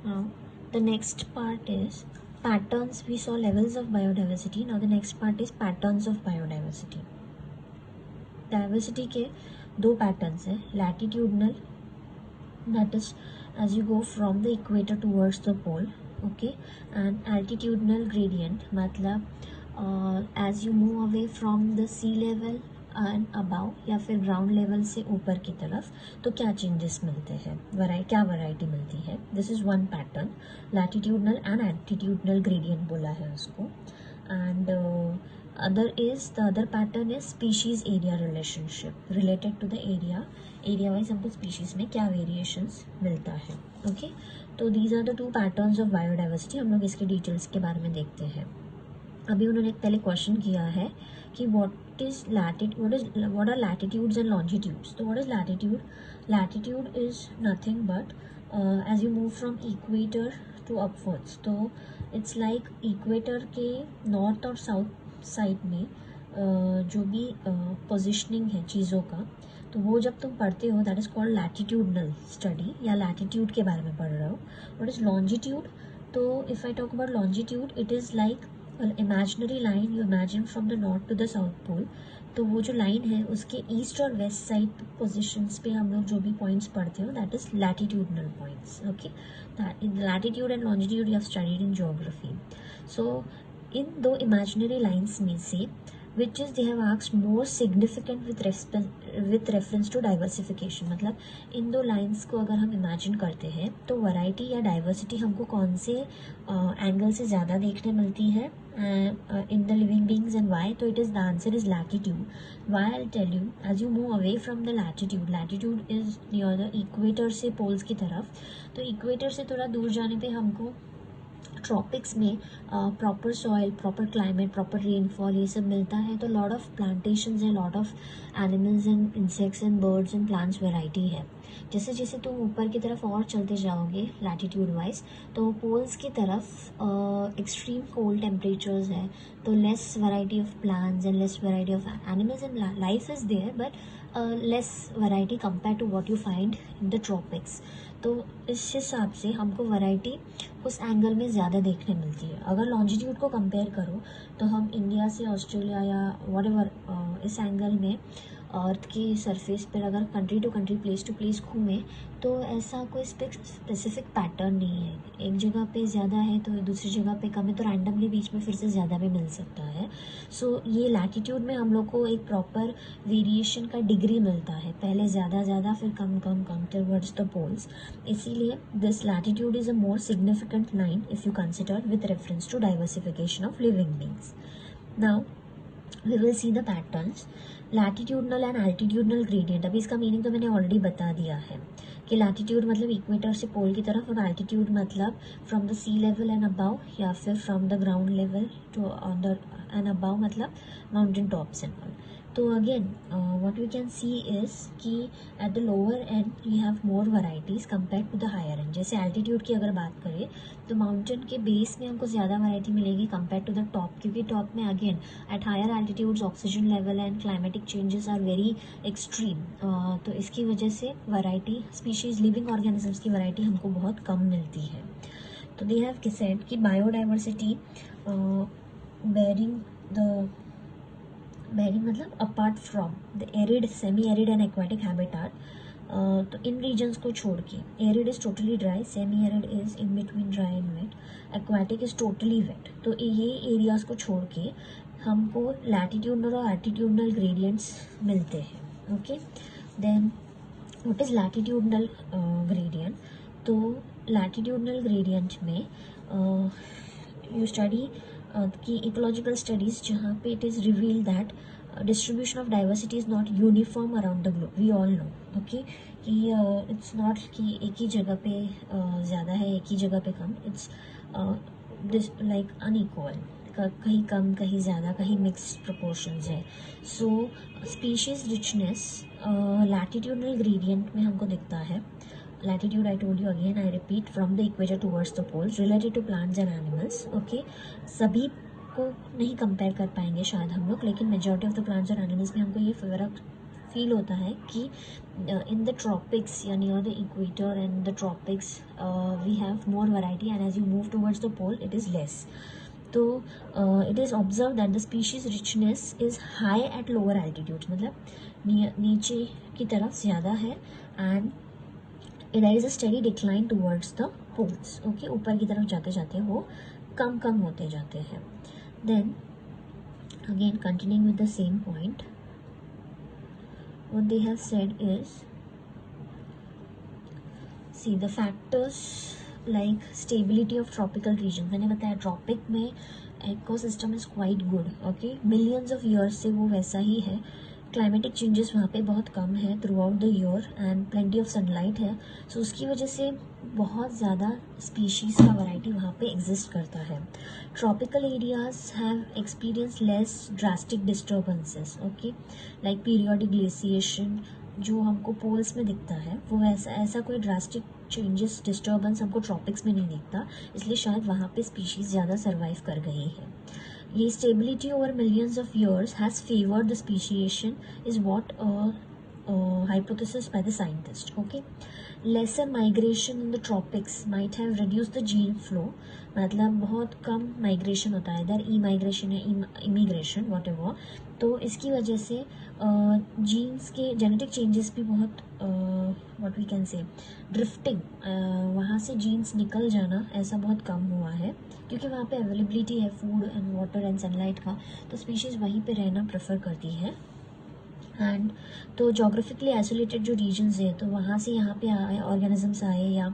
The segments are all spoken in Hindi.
Now the next part is patterns. We saw levels of biodiversity. Now the next part is patterns of biodiversity. Diversity के दो पैटर्न्स हैं, latitudinal, that is as you go from the equator towards the pole, okay, and altitudinal gradient मतलब as you move away from the sea level and above या फिर ग्राउंड लेवल से ऊपर की तरफ तो क्या चेंजेस मिलते हैं, क्या वैरायटी मिलती है. This is one pattern, latitudinal and altitudinal gradient बोला है उसको. And the other pattern is species area relationship related to the area wise हमको स्पीशीज में क्या वेरिएशंस मिलता है. ओके, तो these are the two patterns of biodiversity. हम लोग इसके डिटेल्स के बारे में देखते हैं. अभी उन्होंने पहले क्वेश्चन किया है कि what are latitudes and longitudes. तो what is latitude? Latitude is nothing but as you move from equator to upwards. तो it's like equator के नॉर्थ और साउथ साइड में जो भी पोजिशनिंग है चीज़ों का, तो वो जब तुम पढ़ते हो that is called latitudinal study या लैटिट्यूड के बारे में पढ़ रहे हो. What is longitude? तो if I talk about longitude, it is like imaginary line you imagine from the north to the south pole. तो वो जो लाइन है उसके ईस्ट और वेस्ट साइड पोजिशंस पे हम लोग जो भी पॉइंट्स पढ़ते हो that is latitudinal points. Okay, latitude and longitude you have studied in geography. So इन दो इमेजिनरी लाइन्स में से which is they have asked more significant with reference to diversification. मतलब इन दो लाइन्स को अगर हम इमेजिन करते हैं तो वैरायटी या डाइवर्सिटी हमको कौन से एंगल से ज़्यादा देखने मिलती है in the living beings and why. तो it is the answer is latitude. Why I tell you, as you move away from the latitude is near the equator से पोल्स की तरफ. तो इक्वेटर से थोड़ा दूर जाने पे हमको ट्रॉपिक्स में proper soil, proper climate, proper rainfall ये सब मिलता है. तो लॉट ऑफ प्लांटेशंस है, lot of animals and insects and birds and plants variety है. जैसे जैसे तुम ऊपर की तरफ और चलते जाओगे लैटिट्यूड वाइज, तो पोल्स की तरफ एक्सट्रीम कोल्ड टेम्परेचर्स है, तो less variety of plants and less variety of animals and life is there, but less variety compare to what you find in the tropics. तो इस हिसाब से हमको वैरायटी उस एंगल में ज़्यादा देखने मिलती है. अगर लॉन्जिट्यूड को कंपेयर करो तो हम इंडिया से ऑस्ट्रेलिया या व्हाटएवर इस एंगल में अर्थ की सरफेस पर अगर country to country, place to place घूमें तो ऐसा कोई स्पेसिफिक पैटर्न नहीं है. एक जगह पे ज़्यादा है तो दूसरी जगह पे कम है, तो रैंडमली बीच में फिर से ज़्यादा भी मिल सकता है. सो ये लैटिट्यूड में हम लोग को एक प्रॉपर वेरिएशन का डिग्री मिलता है, पहले ज़्यादा फिर कम टुवर्ड्स द पोल्स. इसीलिए this latitude is a more significant line if you consider with reference to diversification of living beings. Now we will see the patterns. Latitudinal and altitudinal gradient, अभी इसका मीनिंग तो मैंने ऑलरेडी बता दिया है कि लैटिट्यूड मतलब इक्वेटर से पोल की तरफ और एल्टीट्यूड मतलब from the sea level and above या फिर from the ground level to on the end above मतलब माउंटेन टॉप्स एंड ऑल. तो again what we can see is कि at the lower end we have more varieties compare to the higher end. जैसे एल्टीट्यूड की अगर बात करें तो माउंटेन के बेस में हमको ज़्यादा वैरायटी मिलेगी कंपेयर टू द टॉप, क्योंकि टॉप में again at higher altitudes oxygen level and climatic changes are very extreme. तो इसकी वजह से वैरायटी, स्पीशीज़, लिविंग ऑर्गेनिजम्स की वैरायटी हमको बहुत कम मिलती है. तो दे हैव सेड कि बायोडाइवर्सिटी बेरिंग मतलब apart from the arid, semi arid and aquatic habitat. तो इन रीजन्स को छोड़ के arid is totally dry, semi arid is in between dry and wet, aquatic is totally wet. तो ये एरियाज़ को छोड़ के हमको लैटिट्यूडनल और एल्टीट्यूडनल ग्रेडियंट्स मिलते हैं. Okay, then what is latitudinal gradient? तो लैटिट्यूडनल ग्रेडियंट में यू स्टडी की इकोलॉजिकल स्टडीज़ जहाँ पे it is reveal that distribution of diversity is not uniform around the globe. We all know okay कि इट्स नॉट कि एक ही जगह पे ज़्यादा है, एक ही जगह पे कम. इट्स दिस लाइक अनइक्वल, कहीं कम कहीं ज़्यादा, कहीं मिक्स्ड प्रोपोर्शंस है. सो स्पीशीज़ रिचनेस लैटिट्यूडनल ग्रेडियंट में हमको दिखता है. Latitude I told you again, I repeat, from the equator towards the poles related to plants and animals. Okay, सभी को नहीं कंपेयर कर पाएंगे शायद हम लोग, लेकिन मेजॉरिटी ऑफ द प्लांट्स और एनिमल्स में हमको ये फर्क फील होता है कि in the tropics or near the equator and the tropics we have more variety and as you move towards the pole it is less. तो it is observe that the species richness is high at lower altitude, मतलब नीचे की तरफ ज़्यादा है, and there is a steady decline towards the poles. Okay, ऊपर की तरफ जाते जाते वो कम कम होते जाते हैं. Then again continuing with the same point, what they have said is, see the factors like stability of tropical region. मैंने बताया ट्रॉपिक में ecosystem is quite good. okay, millions of years से वो वैसा ही है. क्लाइमेटिक चेंजेस वहाँ पे बहुत कम है through out the year and plenty of sunlight है. सो उसकी वजह से बहुत ज़्यादा स्पीशीज़ का वैरायटी वहाँ पे एग्जिस्ट करता है. Tropical areas have experience less drastic disturbances. Okay, like periodic glaciation जो हमको पोल्स में दिखता है, वो ऐसा कोई ड्रास्टिक चेंजेस डिस्टर्बेंस हमको ट्रॉपिक्स में नहीं दिखता, इसलिए शायद वहाँ पे स्पीशीज़ ज़्यादा सर्वाइव कर गई है. ये stability over millions of years has favoured the speciation is what hypothesis by the scientist. Okay, lesser migration in the tropics might have reduced the gene flow. मतलब बहुत कम माइग्रेशन होता है इधर, ई माइग्रेशन या इमिग्रेशन वॉट एवर. तो इसकी वजह से जीन्स के जेनेटिक चेंजेस भी बहुत what we can say drifting, वहाँ से जीन्स निकल जाना ऐसा बहुत कम हुआ है, क्योंकि वहाँ पे अवेलेबिलिटी है food and water and sunlight का, तो स्पीशीज़ वहीं पे रहना प्रेफर करती है. एंड तो जोग्राफिकली आइसोलेटेड जो रीजन्स है, तो वहाँ से यहाँ पे आए ऑर्गेनिजम्स आए या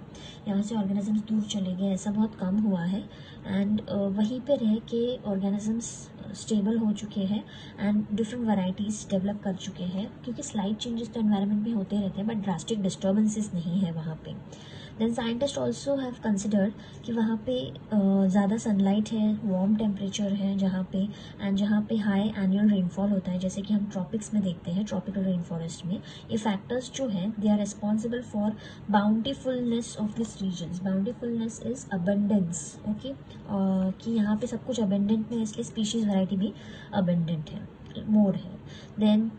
यहाँ से ऑर्गेनिजम्स दूर चले गए, ऐसा बहुत कम हुआ है. एंड वहीं पे रह के ऑर्गेनिजम्स स्टेबल हो चुके हैं एंड डिफरेंट वैरायटीज़ डेवलप कर चुके हैं, क्योंकि स्लाइट चेंजेस तो एनवायरनमेंट में होते रहते हैं बट ड्रास्टिक डिस्टर्बेंसेस नहीं है वहाँ पे. Then scientist also have considered कि वहाँ पे ज़्यादा सनलाइट है, वार्म टेम्परेचर है जहाँ पे, एंड जहाँ पे हाई एनुअल रेनफॉल होता है, जैसे कि हम ट्रॉपिक्स में देखते हैं ट्रॉपिकल रेन फॉरेस्ट में. ये फैक्टर्स जो हैं they are responsible for bountifulness of this regions. Bountifulness is abundance. Okay, कि यहाँ पे सब कुछ अबेंडेंट में, इसलिए स्पीशीज़ वैरायटी भी अबेंडेंट है, मोर है. देन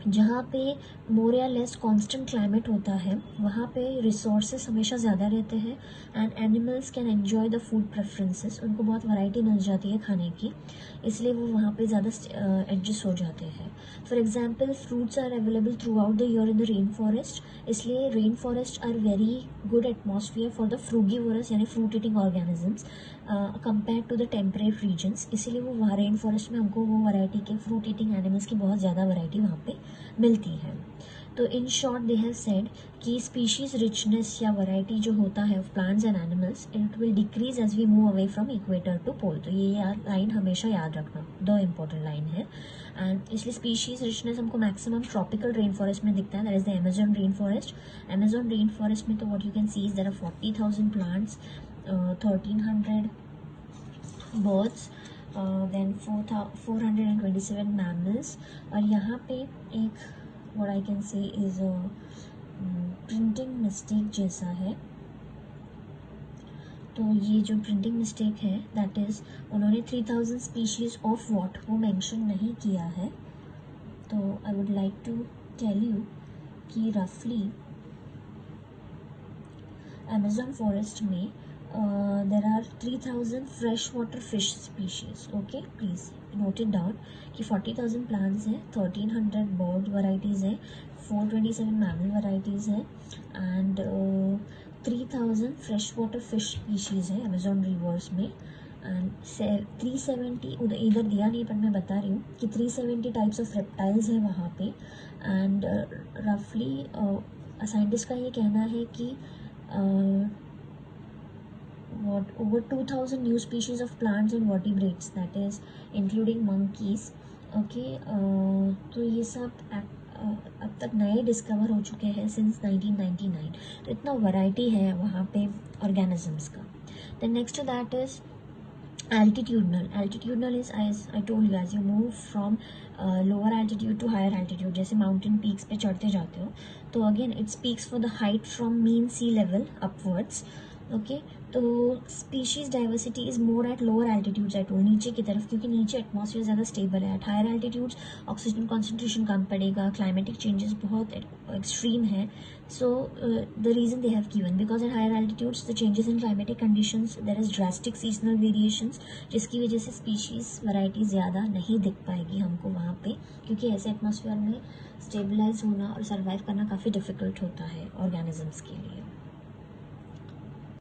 जहाँ पे मोर या लेस कांस्टेंट क्लाइमेट होता है, वहाँ पे रिसोर्सेस हमेशा ज़्यादा रहते हैं and animals can enjoy the food preferences. उनको बहुत वैरायटी मिल जाती है खाने की, इसलिए वो वहाँ पे ज़्यादा एडजस्ट हो जाते हैं. For example fruits are available throughout the year in the rain forest, इसलिए rain forest are very good atmosphere for the frugivorous यानी fruit eating organisms compare to the temperate regions. इसीलिए वो वहाँ रेन फॉरेस्ट में हमको वो वैरायटी के फ्रूट ईटिंग एनिमल्स की बहुत ज़्यादा वैरायटी वहाँ पे मिलती है. तो in short they have said कि स्पीशीज रिचनेस या वैरायटी जो होता है of plants and animals, it will decrease as we move away from equator to pole. तो ये लाइन हमेशा याद रखना, द इम्पोर्टेंट लाइन है. एंड इसलिए स्पीशीज रिचनेस हमको मैक्सिमम ट्रॉपिकल रेन फॉरेस्ट में दिखता है, that is the Amazon rain forest. Amazon rain forest में तो what you can see is there are 40,000 plants, 1300 birds, then 427 mammals. और यहाँ पे एक what I can say is a printing mistake जैसा है. तो ये जो प्रिंटिंग मिस्टेक है दैट इज़ उन्होंने 3000 स्पीशीज़ ऑफ वॉट वो मेंशन नहीं किया है. तो I would like to tell you कि रफली अमेजन फॉरेस्ट में there are 3000 freshwater fish species. Okay, please note it down कि 40,000 plants हैं, 1300 bird varieties हैं, 427 mammal varieties हैं, and 3000 freshwater fish species हैं Amazon rivers में. एंड 370 इधर दिया नहीं पर मैं बता रही हूँ कि 370 टाइप्स ऑफ रेप्टाइल्स हैं वहाँ पे. एंड रफली साइंटिस्ट का ये कहना है कि over 2000 new species of plants and vertebrates, that is including monkeys. Okay, तो ये सब अब तक नए डिस्कवर हो चुके हैं सिंस 1999. तो इतना वैरायटी है वहाँ पे ऑर्गेनिजम्स का. Then next to that is altitudinal. Altitudinal is, as I told you, as you move from lower altitude to higher altitude, जैसे mountain peaks पे चढ़ते जाते हो, तो again it speaks for the height from mean sea level upwards. Okay तो species diversity is more at lower altitudes at all, नीचे की तरफ, क्योंकि नीचे एटमॉस्फेयर ज़्यादा स्टेबल है. At higher altitudes oxygen concentration कम पड़ेगा, क्लाइमेटिक चेंजेस बहुत एक्सट्रीम है. So the reason they have given because at higher altitudes the changes in climatic conditions there is drastic seasonal variations, जिसकी वजह से स्पीशीज वैरायटी ज़्यादा नहीं दिख पाएगी हमको वहाँ पे, क्योंकि ऐसे एटमॉस्फेयर में स्टेबलाइज होना और सर्वाइव करना काफ़ी डिफिकल्ट होता है ऑर्गेनिजम्स के लिए.